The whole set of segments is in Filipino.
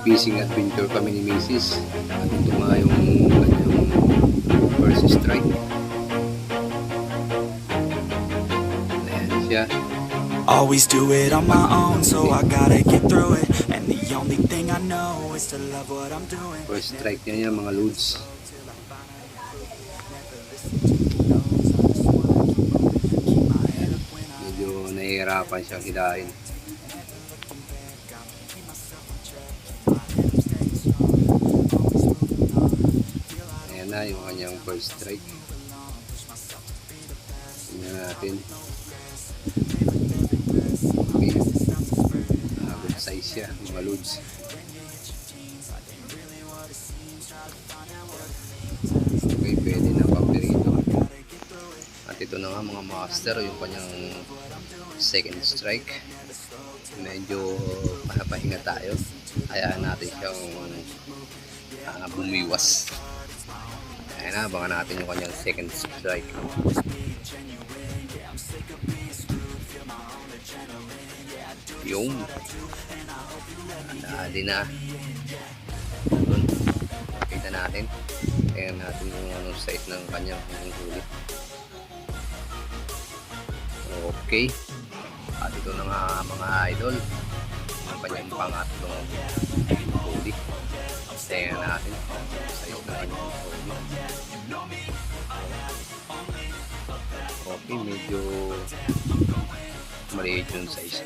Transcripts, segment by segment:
fishing adventure kami ni Mrs. At ito nga yung kanyang first strike. Ayan siya. Always do it on my own, so I gotta get through it. And the only thing I know is to love what I'm doing. First strike niya yan mga loads. Medyo nahihirapan siyang hilahin. Ayan na yung kanyang first strike. Tingnan natin. Okay. Good size siya mga loads. Okay, pwede na paborito. At ito na nga mga master, yung kanyang second strike. Medyo pahinga tayo. Hayaan natin siyang bumiwas. Ayan na, abangan natin yung kanyang second strike. Yung dali na. Kita natin. Tingnan natin yung anong size ng kanyang huli. Okay. At ito na nga mga idol, ang kanyang pangatlong huli. Tingnan natin ang size ng kanyang huli. Okay, medyo maliit yung size.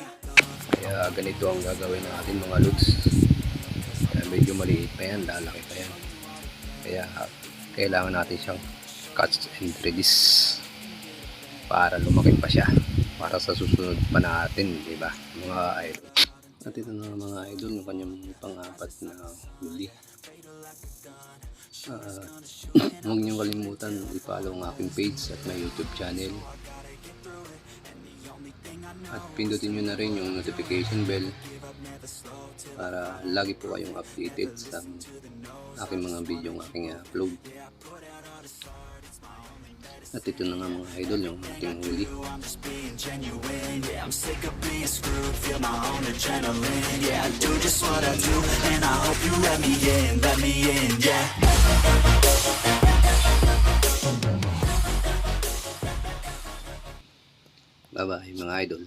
Kaya ganito ang gagawin natin mga lods. Kaya medyo maliit pa yan, lalaki pa yan. Kaya kailangan natin siyang catch and release para lumaki pa siya, para sa susunod pa natin, diba mga idol. At ito na mga idol, yung kanyang pang-apat na huli. Huwag niyong kalimutan i-follow ang aking page at my YouTube channel. At pindutin nyo na rin yung notification bell para lagi po kayong updated sa aking mga video ng aking upload. At ito na nga mga idol, yung ating huli. Bye bye mga idol.